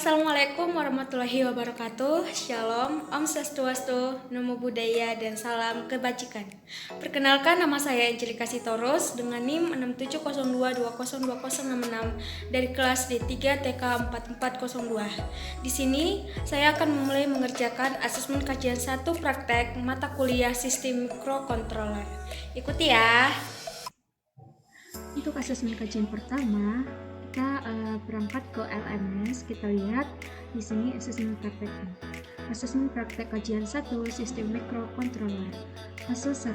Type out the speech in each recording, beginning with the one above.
Assalamualaikum warahmatullahi wabarakatuh. Shalom, Om Swastiastu, Namo Buddhaya, dan salam kebajikan. Perkenalkan, nama saya Angelika Sitorus dengan NIM 6702202066 dari kelas D3 TK 4402. Di sini saya akan memulai mengerjakan asesmen kajian 1 praktek mata kuliah Sistem Mikrokontroler. Ikuti ya. Untuk asesmen kajian pertama, kita berangkat ke LMS. Kita lihat di sini asesmen prakteknya. Asesmen praktek kajian 1 sistem mikrokontroler. Kasus 1,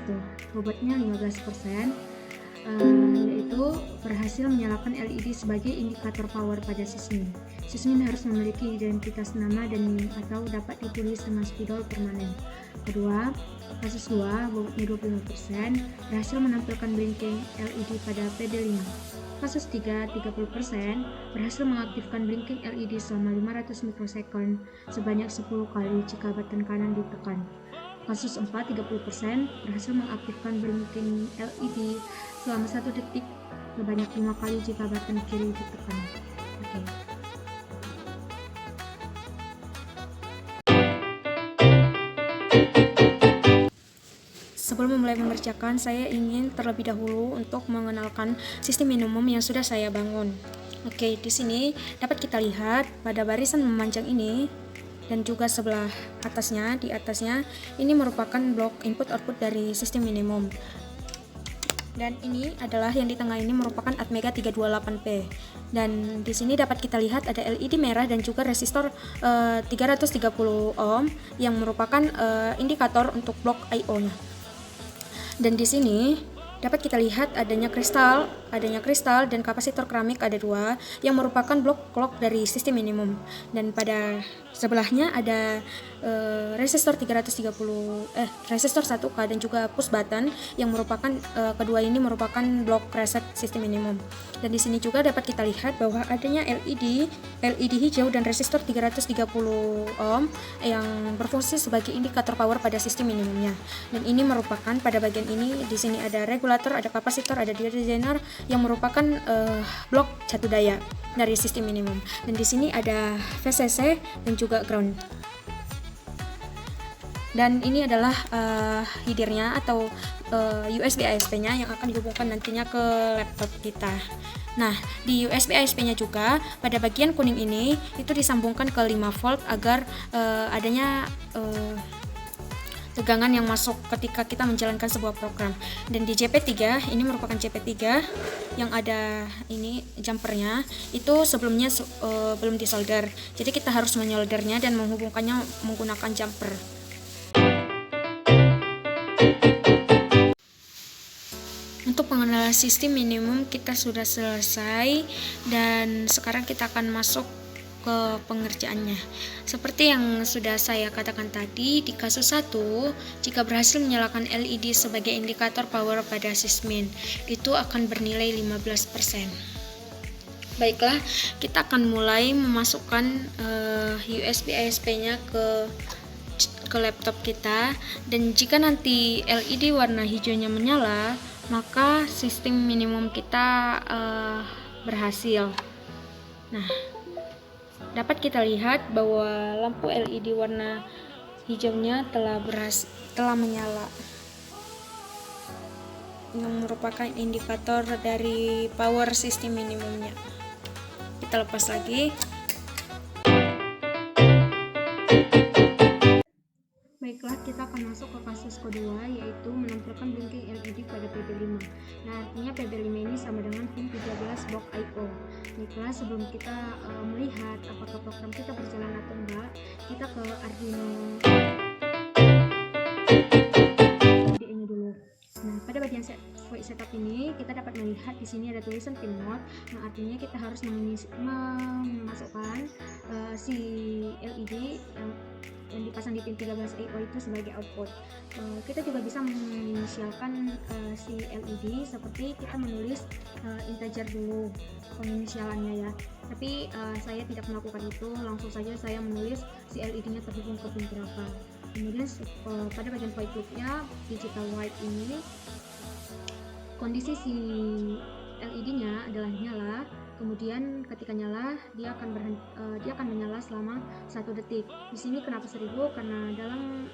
bobotnya 15%, yaitu berhasil menyalakan LED sebagai indikator power pada sismin. Sismin harus memiliki identitas nama dan NIM atau dapat ditulis dengan spidol permanen. Kedua, kasus 2, bobotnya 25%, berhasil menampilkan blinking LED pada PB5. Kasus 3, 30%, berhasil mengaktifkan blinking LED selama 500 mikrosekund sebanyak 10 kali jika button kanan ditekan. Kasus 4, 30%, berhasil mengaktifkan blinking LED selama 1 detik sebanyak 5 kali jika button kiri ditekan. Oke. Sebelum memulai mengerjakan, saya ingin terlebih dahulu untuk mengenalkan sistem minimum yang sudah saya bangun. Oke, di sini dapat kita lihat pada barisan memanjang ini dan juga sebelah atasnya, di atasnya ini merupakan blok input output dari sistem minimum. Dan ini adalah yang di tengah ini merupakan Atmega 328P. Dan di sini dapat kita lihat ada LED merah dan juga resistor 330 ohm yang merupakan indikator untuk blok I/O-nya. Dan di sini dapat kita lihat adanya kristal dan kapasitor keramik ada 2 yang merupakan blok clock dari sistem minimum. Dan pada sebelahnya ada resistor 1K dan juga push button yang merupakan kedua ini merupakan blok reset sistem minimum. Dan di sini juga dapat kita lihat bahwa adanya LED hijau dan resistor 330 ohm yang berfungsi sebagai indikator power pada sistem minimumnya. Dan ini merupakan pada bagian ini di sini ada regulator, ada kapasitor, ada designer yang merupakan blok satu daya dari sistem minimum. Dan di sini ada VCC dan juga ground. Dan ini adalah headernya atau USB ASP-nya yang akan dihubungkan nantinya ke laptop kita. Nah, di USB ASP-nya juga pada bagian kuning ini itu disambungkan ke 5 volt agar adanya tegangan yang masuk ketika kita menjalankan sebuah program. Dan di JP3 ini merupakan JP3 yang ada ini jumpernya itu sebelumnya belum disolder. Jadi kita harus menyoldernya dan menghubungkannya menggunakan jumper. Untuk pengenalan sistem minimum kita sudah selesai dan sekarang kita akan masuk ke pengerjaannya. Seperti yang sudah saya katakan tadi, di kasus 1, jika berhasil menyalakan LED sebagai indikator power pada sismin, itu akan bernilai 15%. Baiklah, kita akan mulai memasukkan USB ASP-nya ke laptop kita, dan jika nanti LED warna hijaunya menyala, maka sistem minimum kita berhasil. Nah, dapat kita lihat bahwa lampu LED warna hijaunya telah menyala, yang merupakan indikator dari power sistem minimumnya. Kita lepas lagi. Baiklah, kita akan masuk ke kasus kedua, yaitu menampilkan blinking LED pada PB5. Nah, artinya PB5 ini sama dengan pin 13 blok I/O. Baiklah, sebelum kita melihat apakah program kita berjalan atau enggak, kita ke Arduino IDE-nya dulu. Nah, pada bagian setup ini kita dapat melihat di sini ada tulisan pin mode, yang artinya kita harus memasukkan si LED yang dipasang di pin 13 I/O itu sebagai output. Kita juga bisa menginisialkan si LED seperti kita menulis integer dulu penginisialannya ya. Tapi saya tidak melakukan itu, langsung saja saya menulis si LED-nya terhubung ke pin berapa. Kemudian pada bagian void loop-nya digital white ini kondisi si LED-nya adalah nyala Kemudian ketika nyala dia akan menyala selama 1 detik. Di sini kenapa 1000? Karena dalam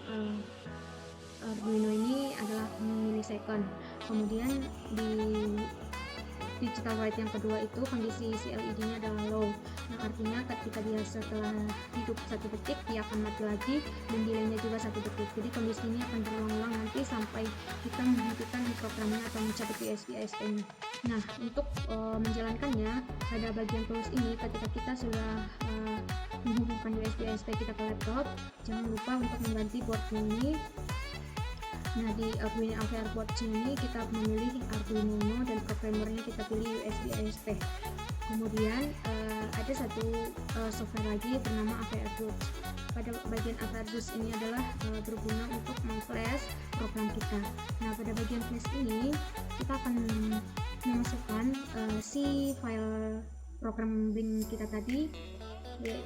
Arduino ini adalah milisecond. Kemudian di digital write yang kedua itu kondisi si LED-nya adalah low. Nah, artinya ketika dia setelah hidup 1 detik dia akan mati lagi dan delaynya juga 1 detik. Jadi kondisi ini akan berulang-ulang nanti sampai kita menghidupkan programnya atau mencabut USB ASP-nya. Nah, untuk menjalankannya pada bagian tools ini ketika kita sudah menghubungkan USB ASP kita ke laptop, jangan lupa untuk mengganti boardnya ini. Nah, di Arduino AVR board ini kita memilih Arduino Uno dan programmernya kita pilih USB ASP. Kemudian ada satu software lagi bernama AVR Boost. Pada bagian AVR Boost ini adalah berguna untuk mengflash program kita. Nah, pada bagian flash ini kita akan memasukkan si file program Blink kita tadi,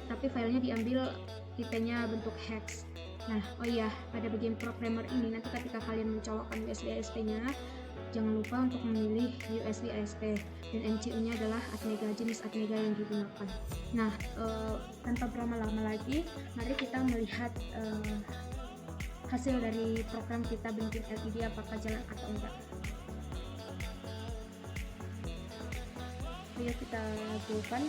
tapi filenya diambil tipenya bentuk hex. Nah, oh iya, pada bagian programmer ini nanti ketika kalian mencolokkan USB ASP-nya, jangan lupa untuk memilih USB ASP dan MCU-nya adalah Atmega, jenis Atmega yang digunakan. Nah, tanpa berlama-lama lagi, mari kita melihat hasil dari program kita Blinking LED apakah jalan atau enggak. Ayo kita go-kan.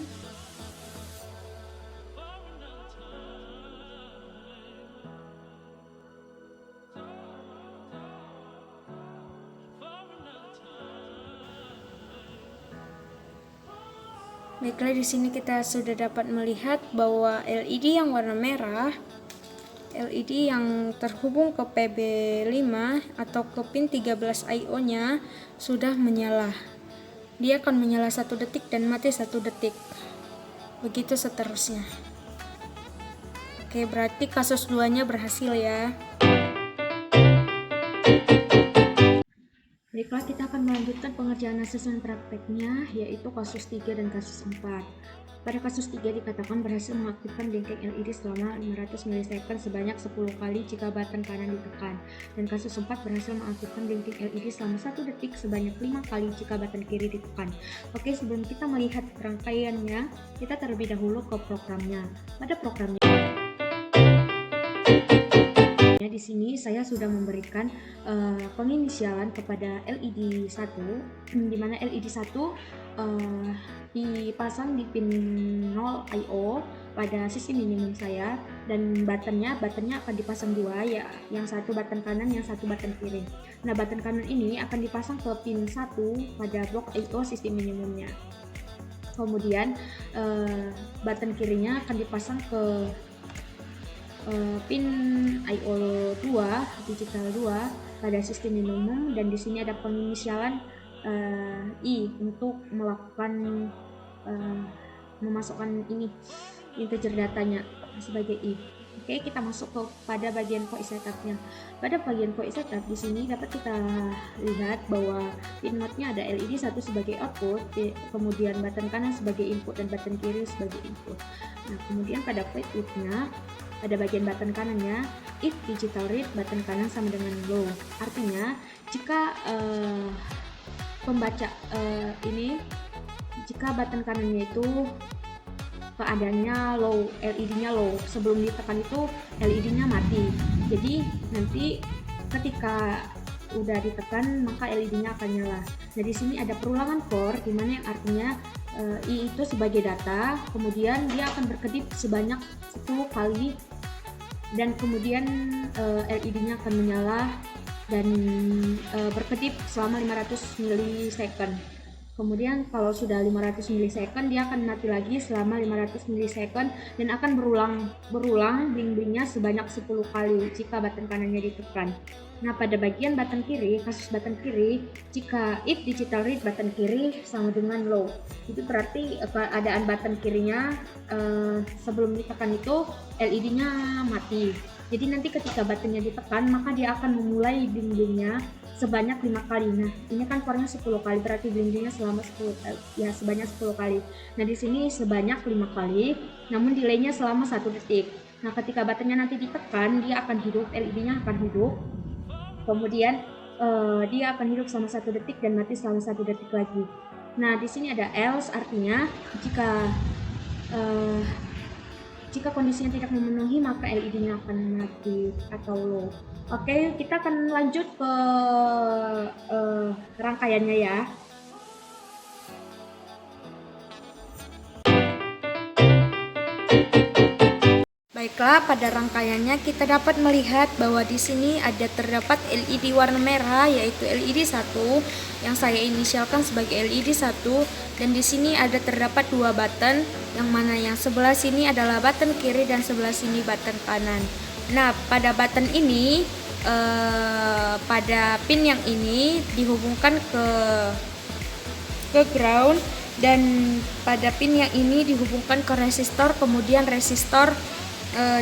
Baiklah, di sini kita sudah dapat melihat bahwa LED yang warna merah, LED yang terhubung ke PB5 atau ke pin 13 IO-nya sudah menyala. Dia akan menyala 1 detik dan mati 1 detik. Begitu seterusnya. Oke, berarti kasus 2-nya berhasil ya. Baiklah, kita akan melanjutkan pengerjaan asesmen prakteknya, yaitu kasus 3 dan kasus 4. Pada kasus 3 dikatakan berhasil mengaktifkan blinking LED selama 500 milisecond sebanyak 10 kali jika button kanan ditekan. Dan kasus 4 berhasil mengaktifkan blinking LED selama 1 detik sebanyak 5 kali jika button kiri ditekan. Oke, sebelum kita melihat rangkaiannya, kita terlebih dahulu ke programnya. Pada programnya, di sini saya sudah memberikan penginisialan kepada LED 1, di mana LED 1 dipasang di pin 0 IO pada sisi minimum saya, dan buttonnya akan dipasang 2, ya, yang satu button kanan, yang satu button kiri. Nah, button kanan ini akan dipasang ke pin 1 pada blok IO sisi minimumnya. Kemudian button kirinya akan dipasang ke pin IO 2 digital 2 pada sistem minimum, dan di sini ada penginisialan I untuk melakukan memasukkan ini integer datanya sebagai I. Oke, kita masuk pada bagian POI setup-nya. Pada bagian POI setup di sini dapat kita lihat bahwa pin mode-nya ada LED 1 sebagai output, kemudian button kanan sebagai input dan button kiri sebagai input. Nah, kemudian pada POI if-nya pada bagian button kanannya, if digital read button kanan sama dengan low. Artinya jika pembaca jika button kanannya itu keadaannya low, LED-nya low, sebelum ditekan itu LED-nya mati. Jadi nanti ketika udah ditekan maka LED-nya akan nyala. Nah, di sini ada perulangan core, dimana yang artinya I itu sebagai data, kemudian dia akan berkedip sebanyak 10 kali, dan kemudian LED-nya akan menyala dan berkedip selama 500 milisecond. Kemudian kalau sudah 500 milisecond dia akan mati lagi selama 500 milisecond dan akan berulang bling-blingnya sebanyak 10 kali jika button kanannya ditekan. Nah, pada bagian button kiri, kasus button kiri, jika if digital read button kiri sama dengan low, itu berarti keadaan button kirinya sebelum ditekan itu LED-nya mati. Jadi nanti ketika buttonnya ditekan maka dia akan memulai bling-blingnya sebanyak 5 kali. Nah, ini kan core-nya 10 kali, berarti bling-blingnya selama sebanyak 10 kali. Nah, di sini sebanyak 5 kali, namun delay-nya selama 1 detik. Nah, ketika buttonnya nanti ditekan, dia akan hidup, LED-nya akan hidup. Kemudian dia akan hidup selama 1 detik dan mati selama 1 detik lagi. Nah, di sini ada else, artinya jika kondisinya tidak memenuhi maka LED-nya akan mati atau low. Oke, kita akan lanjut ke rangkaiannya ya. Baiklah, pada rangkaiannya kita dapat melihat bahwa di sini terdapat LED warna merah, yaitu LED 1 yang saya inisialkan sebagai LED 1, dan di sini terdapat dua button, yang mana yang sebelah sini adalah button kiri dan sebelah sini button kanan. Nah, pada button ini pada pin yang ini dihubungkan ke ground, dan pada pin yang ini dihubungkan ke resistor, kemudian resistor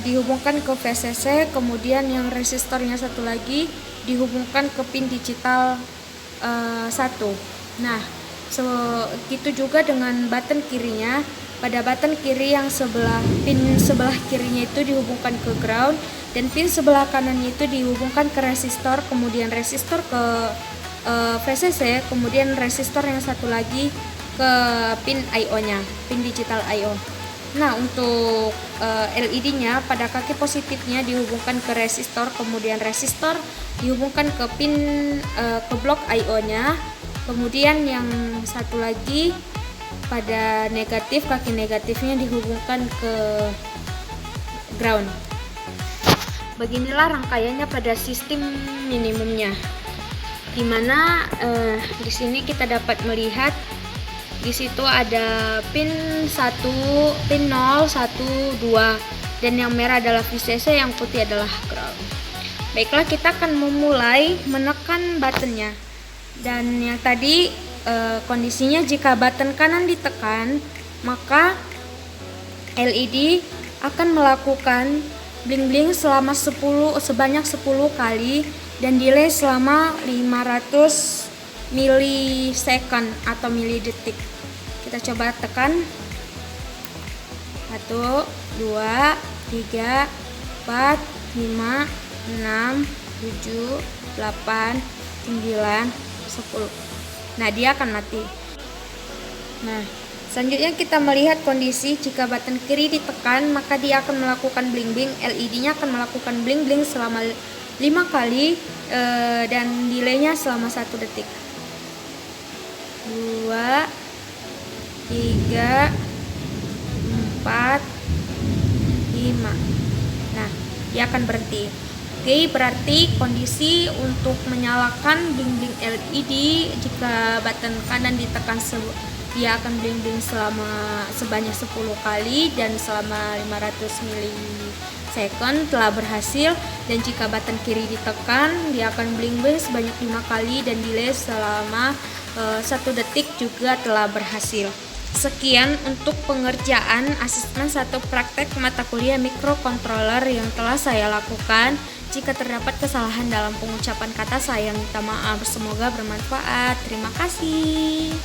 dihubungkan ke VCC, kemudian yang resistornya satu lagi dihubungkan ke pin digital 1. Nah, gitu juga dengan button kirinya. Pada button kiri yang pin sebelah kirinya itu dihubungkan ke ground, dan pin sebelah kanannya itu dihubungkan ke resistor, kemudian resistor ke VCC, kemudian resistor yang satu lagi ke pin I/O-nya, pin digital I/O. Nah, untuk LED-nya pada kaki positifnya dihubungkan ke resistor, kemudian resistor dihubungkan ke pin ke blok I/O-nya, kemudian yang satu lagi pada negatif, kaki negatifnya dihubungkan ke ground. Beginilah rangkaiannya pada sistem minimumnya, dimana di sini kita dapat melihat di situ ada pin 1, pin 0, 1, 2, dan yang merah adalah VCC, yang putih adalah ground. Baiklah, kita akan memulai menekan buttonnya. Dan yang tadi kondisinya jika button kanan ditekan, maka LED akan melakukan bling-bling sebanyak 10 kali dan delay selama 500 milisecond atau milidetik. Kita coba tekan 1, 2, 3, 4, 5, 6, 7, 8, 9, 10. Nah, dia akan mati. Nah, selanjutnya kita melihat kondisi jika button kiri ditekan, maka dia akan melakukan bling-bling. LED-nya akan melakukan bling-bling selama 5 kali dan delaynya selama 1 detik. 2, 3, 4, 5. Nah, dia akan berhenti. Oke, berarti kondisi untuk menyalakan bling-bling LED jika button kanan ditekan, dia akan bling-bling sebanyak 10 kali dan selama 500 milisecond telah berhasil. Dan jika button kiri ditekan, dia akan bling-bling sebanyak 5 kali dan delay selama 1 detik juga telah berhasil. Sekian untuk pengerjaan asesmen 1 praktek mata kuliah mikrocontroller yang telah saya lakukan. Jika terdapat kesalahan dalam pengucapan kata, saya minta maaf. Semoga bermanfaat. Terima kasih.